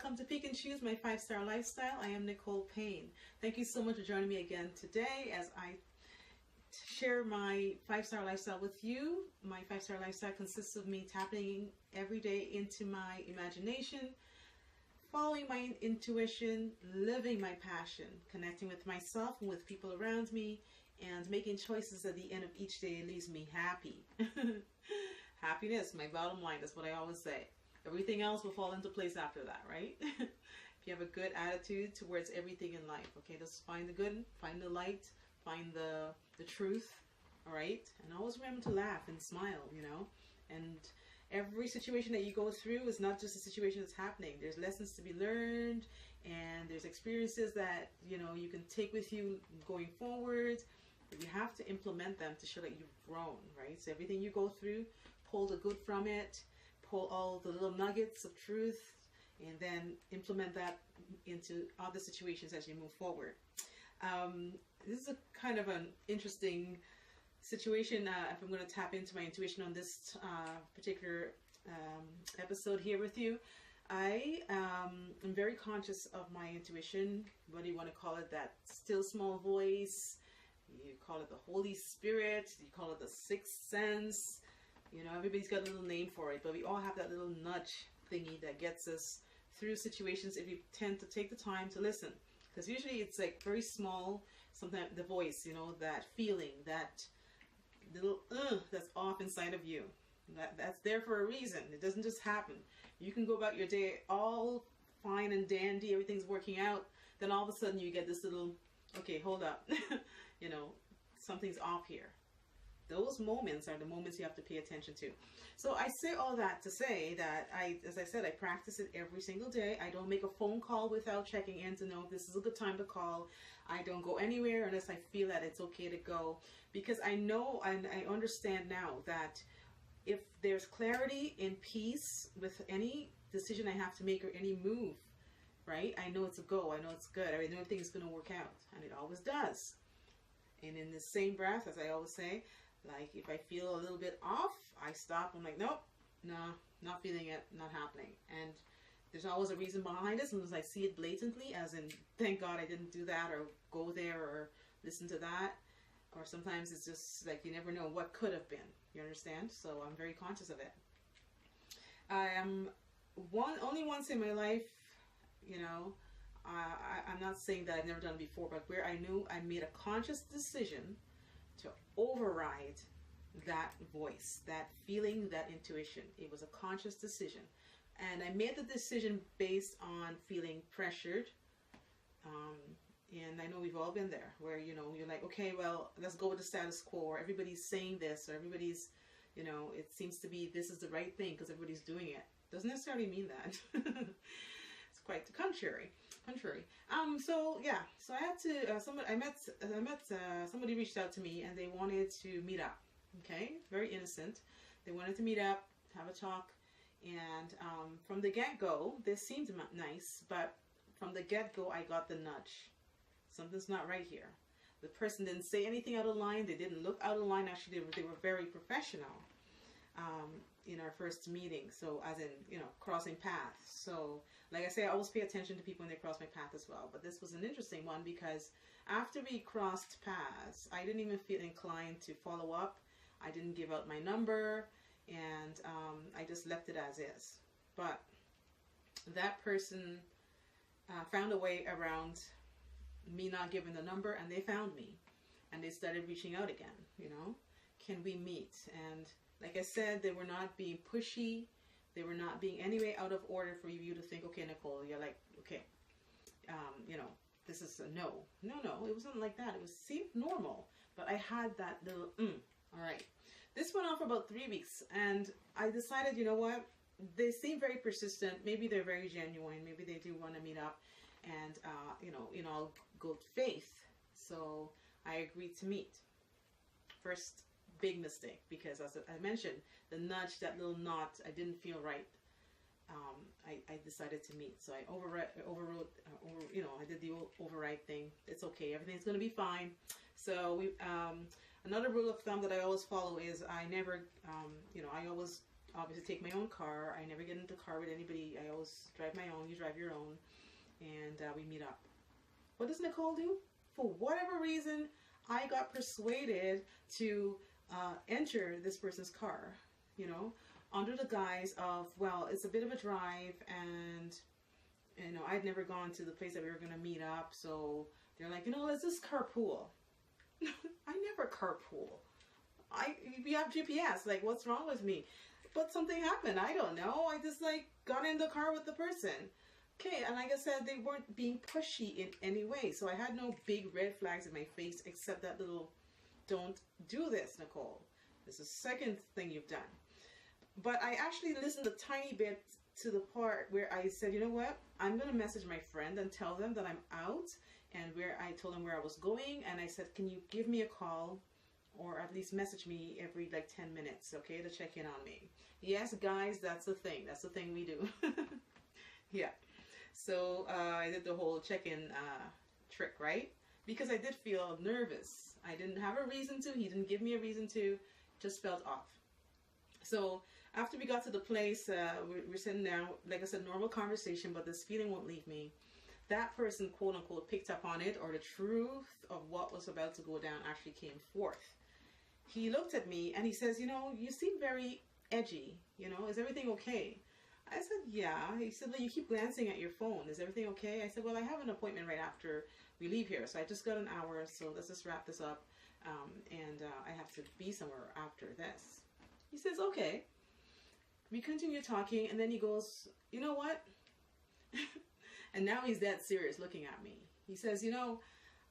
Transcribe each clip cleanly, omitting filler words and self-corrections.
welcome to Pick and Choose My 5-Star Lifestyle. I am Nicole Payne. Thank you so much for joining me again today as I share my 5-star lifestyle with you. My 5-star lifestyle consists of me tapping every day into my imagination, following my intuition, living my passion, connecting with myself and with people around me, and making choices at the end of each day leaves me happy. Happiness, my bottom line, that's what I always say. Everything else will fall into place after that, right? If you have a good attitude towards everything in life, okay, just find the good, find the light, find the truth, all right? And always remember to laugh and smile, you know? And every situation that you go through is not just a situation that's happening. There's lessons to be learned, and there's experiences that, you know, you can take with you going forward. But you have to implement them to show that you've grown, right? So everything you go through, pull the good from it, pull all the little nuggets of truth, and then implement that into other situations as you move forward. This is a kind of an interesting situation if I'm going to tap into my intuition on this particular episode here with you. I am very conscious of my intuition. What do you want to call it? That still small voice. You call it the Holy Spirit. You call it the sixth sense. You know, everybody's got a little name for it, but we all have that little nudge thingy that gets us through situations if you tend to take the time to listen. Because usually it's like very small, sometimes the voice, you know, that feeling, that little that's off inside of you. That's there for a reason. It doesn't just happen. You can go about your day all fine and dandy, everything's working out, then all of a sudden you get this little, okay, hold up, you know, something's off here. Those moments are the moments you have to pay attention to. So I say all that to say that as I said, I practice it every single day. I don't make a phone call without checking in to know if this is a good time to call. I don't go anywhere unless I feel that it's okay to go, because I know and I understand now that if there's clarity and peace with any decision I have to make or any move, right? I know it's a go. I know it's good. I know everything's going to work out, and it always does. And in the same breath, as I always say, like if I feel a little bit off, I stop. I'm like, nope, no, not feeling it, not happening. And there's always a reason behind it. Sometimes I see it blatantly, as in, thank God I didn't do that or go there or listen to that. Or sometimes it's just like you never know what could have been. You understand? So I'm very conscious of it. I am only once in my life, you know, I'm not saying that I've never done it before, but where I knew I made a conscious decision to override that voice, that feeling, that intuition. It was a conscious decision. And I made the decision based on feeling pressured. And I know we've all been there where, you know, you're like, okay, well, let's go with the status quo, or everybody's saying this, or everybody's, you know, it seems to be this is the right thing because everybody's doing it. Doesn't necessarily mean that. It's quite the contrary. So yeah, so I had to, somebody reached out to me and they wanted to meet up. Okay, very innocent. They wanted to meet up, have a talk, and from the get-go, this seemed nice, but from the get-go, I got the nudge. Something's not right here. The person didn't say anything out of line. They didn't look out of line. Actually, they were very professional in our first meeting. So as in, you know, crossing paths. So like I say, I always pay attention to people when they cross my path as well. But this was an interesting one because after we crossed paths, I didn't even feel inclined to follow up. I didn't give out my number, and I just left it as is. But that person found a way around me not giving the number, and they found me and they started reaching out again, you know, can we meet? And like I said, they were not being pushy. They were not being any way out of order for you to think, okay, Nicole, you're like, okay, you know, this is a no. No, it wasn't like that. It seemed normal, but I had that little, all right. This went on for about 3 weeks, and I decided, you know what, they seem very persistent. Maybe they're very genuine. Maybe they do want to meet up, and, you know, in all good faith. So I agreed to meet. First big mistake, because as I mentioned, the nudge, that little knot, I didn't feel right. I decided to meet. So I overrode, you know, I did the override thing. It's okay. Everything's going to be fine. So another rule of thumb that I always follow is I never, you know, I always obviously take my own car. I never get into the car with anybody. I always drive my own. You drive your own. And we meet up. What does Nicole do? For whatever reason, I got persuaded to enter this person's car, you know, under the guise of, well, it's a bit of a drive, and, you know, I'd never gone to the place that we were going to meet up, so they're like, you know, let's just carpool. I never carpool. We have GPS, like, what's wrong with me? But something happened, I don't know, I just, like, got in the car with the person. Okay, and like I said, they weren't being pushy in any way, so I had no big red flags in my face, except that little, don't do this, Nicole. This is the second thing you've done. But I actually listened a tiny bit to the part where I said, you know what, I'm going to message my friend and tell them that I'm out, and where I told them where I was going, and I said, can you give me a call, or at least message me every like 10 minutes, okay, to check in on me. Yes, guys, that's the thing. That's the thing we do. Yeah. So I did the whole check-in trick, right? Because I did feel nervous. I didn't have a reason to. He didn't give me a reason to. Just felt off. So after we got to the place, we're sitting down. Like I said, normal conversation, but this feeling won't leave me. That person, quote unquote, picked up on it, or the truth of what was about to go down actually came forth. He looked at me and he says, you know, you seem very edgy. You know, is everything okay? I said, yeah. He said, well, you keep glancing at your phone. Is everything okay? I said, well, I have an appointment right after we leave here. So I just got an hour. So let's just wrap this up. I have to be somewhere after this. He says, okay. We continue talking. And then he goes, you know what? And now he's that serious looking at me. He says, you know,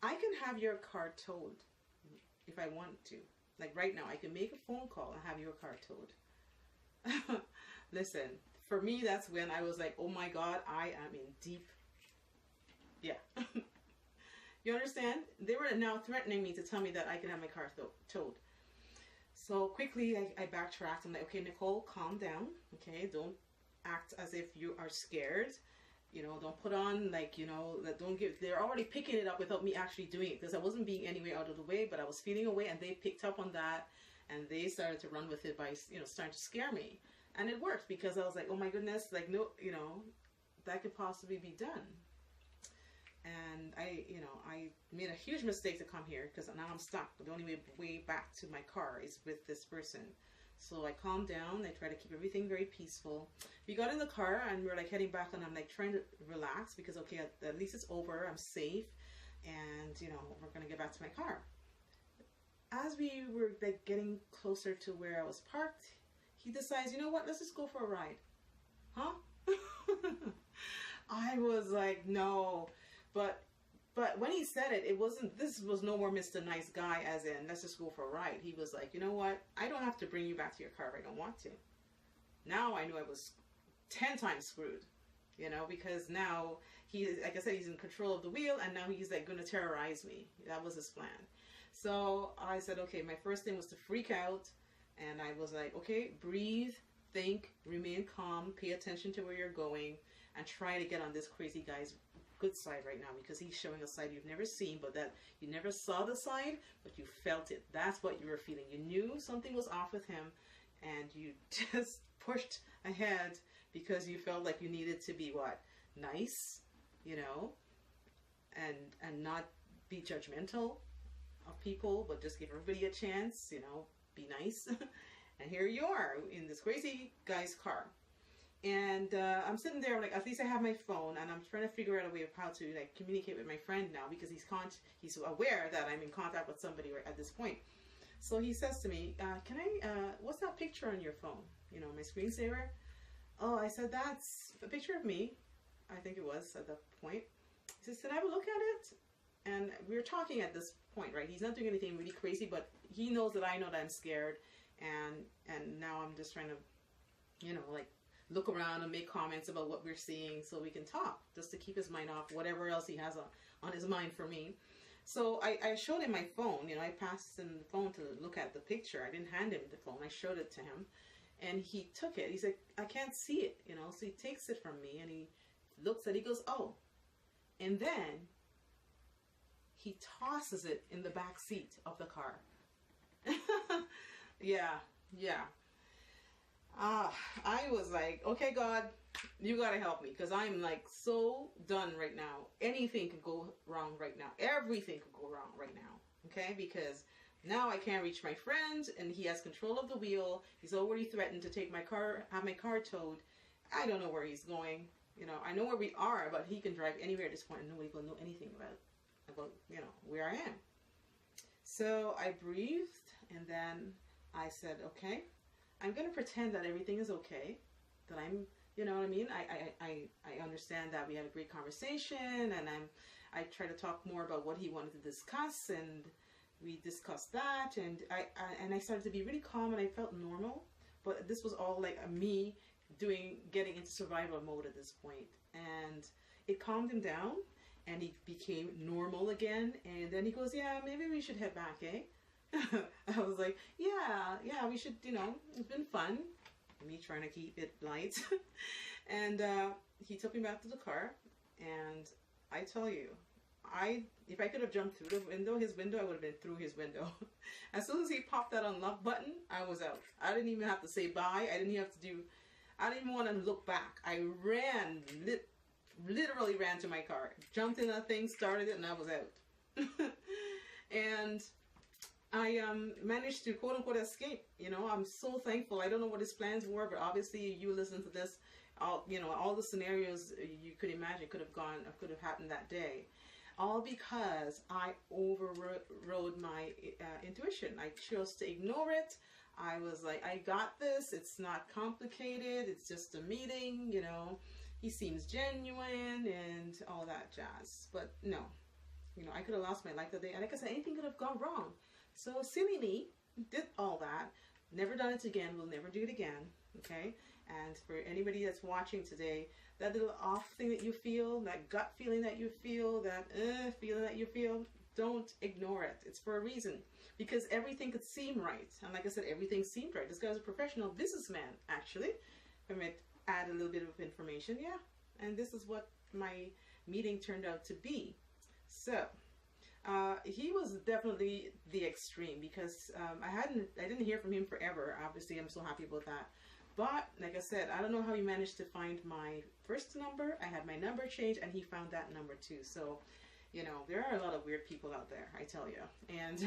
I can have your car towed if I want to. Like right now, I can make a phone call and have your car towed. Listen, for me, that's when I was like, oh my God, I am in deep. Yeah. You understand? They were now threatening me to tell me that I can have my car towed. So quickly, I backtracked. I'm like, okay, Nicole, calm down. Okay, don't act as if you are scared. You know, don't put on like, you know, don't give, they're already picking it up without me actually doing it, because I wasn't being any way out of the way, but I was feeling away, and they picked up on that, and they started to run with it by, you know, starting to scare me. And it worked, because I was like, oh my goodness, like, no, you know, that could possibly be done. And I made a huge mistake to come here, because now I'm stuck. The only way back to my car is with this person. So I calmed down. I tried to keep everything very peaceful. We got in the car and we're like heading back, and I'm like trying to relax, because okay, at least it's over. I'm safe, and you know, we're gonna get back to my car. As we were like getting closer to where I was parked, he decides, you know what? Let's just go for a ride. Huh? I was like, no. But when he said it, this was no more Mr. Nice Guy, as in, let's just go for a ride. He was like, you know what? I don't have to bring you back to your car if I don't want to. Now I knew I was 10 times screwed, you know, because now like I said, he's in control of the wheel, and now he's like going to terrorize me. That was his plan. So I said, okay, my first thing was to freak out. And I was like, okay, breathe, think, remain calm, pay attention to where you're going, and try to get on this crazy guy's good side right now, because he's showing a side you've never seen, but that you never saw the side, but you felt it. That's what you were feeling. You knew something was off with him, and you just pushed ahead because you felt like you needed to be what? Nice, you know, and not be judgmental of people, but just give everybody a chance, you know, be nice. And here you are in this crazy guy's car. And I'm sitting there, like, at least I have my phone, and I'm trying to figure out a way of how to like communicate with my friend now, because he's aware that I'm in contact with somebody at this point. So he says to me, can I, what's that picture on your phone? You know, my screensaver. Oh, I said, that's a picture of me. I think it was at that point. He says, can I have a look at it? And we were talking at this point, right? He's not doing anything really crazy, but he knows that I know that I'm scared. And now I'm just trying to, you know, like, look around and make comments about what we're seeing so we can talk, just to keep his mind off whatever else he has on his mind for me. So I showed him my phone. You know, I passed him the phone to look at the picture. I didn't hand him the phone. I showed it to him, and he took it. He's like, I can't see it, you know. So he takes it from me, and he looks at it. He goes, oh. And then he tosses it in the back seat of the car. Yeah. I was like, okay, God, you gotta help me, because I'm like so done right now. Anything could go wrong right now. Everything could go wrong right now. Okay, because now I can't reach my friend, and he has control of the wheel. He's already threatened to take my car, have my car towed. I don't know where he's going. You know, I know where we are, but he can drive anywhere at this point, and nobody will know anything about you know where I am. So I breathed, and then I said, okay, I'm going to pretend that everything is okay, that I'm, you know what I mean? I understand that we had a great conversation, and I try to talk more about what he wanted to discuss, and we discussed that, and I started to be really calm, and I felt normal, but this was all like me getting into survival mode at this point, and it calmed him down, and he became normal again, and then he goes, yeah, maybe we should head back, eh? I was like, yeah, we should, you know, it's been fun. Me trying to keep it light. And he took me back to the car, and I tell you, if I could have jumped through the window, his window, I would have been through his window. As soon as he popped that unlock button, I was out. I didn't even have to say bye. I didn't even want to look back. I ran, literally ran to my car, jumped in that thing, started it, and I was out. And I managed to quote unquote escape. You know, I'm so thankful. I don't know what his plans were, but obviously you listen to this, all the scenarios you could imagine could have happened that day, all because I overrode my intuition. I chose to ignore it. I was like, I got this. It's not complicated. It's just a meeting. You know, he seems genuine and all that jazz. But no, you know, I could have lost my life that day, and like I said, anything could have gone wrong. So silly me did all that. Never done it again. We'll never do it again. Okay. And for anybody that's watching today, that little off thing that you feel, that gut feeling that you feel, that feeling that you feel, don't ignore it. It's for a reason, because everything could seem right. And like I said, everything seemed right. This guy's a professional businessman, actually. If I might add a little bit of information, yeah. And this is what my meeting turned out to be. So he was definitely the extreme, because I didn't hear from him forever. Obviously, I'm so happy about that. But like I said, I don't know how he managed to find my first number. I had my number changed, and he found that number too. So, you know, there are a lot of weird people out there, I tell you. And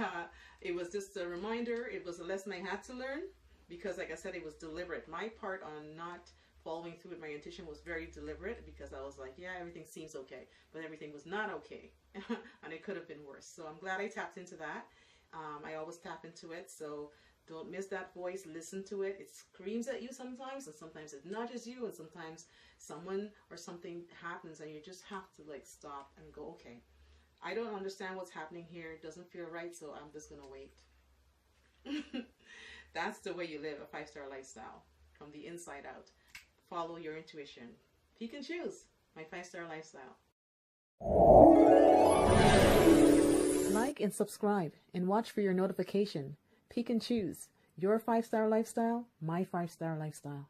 it was just a reminder. It was a lesson I had to learn, because like I said, it was deliberate. My part on not following through with my intuition was very deliberate, because I was like, yeah, everything seems okay, but everything was not okay. And it could have been worse. So I'm glad I tapped into that. I always tap into it. So don't miss that voice. Listen to it. It screams at you sometimes, and sometimes it nudges you, and sometimes someone or something happens, and you just have to like stop and go, okay, I don't understand what's happening here. It doesn't feel right, so I'm just going to wait. That's the way you live a 5-star lifestyle, from the inside out. Follow your intuition. Pick and choose. My 5-star lifestyle. Like and subscribe, and watch for your notification. Pick and choose. Your 5-star lifestyle, my 5-star lifestyle.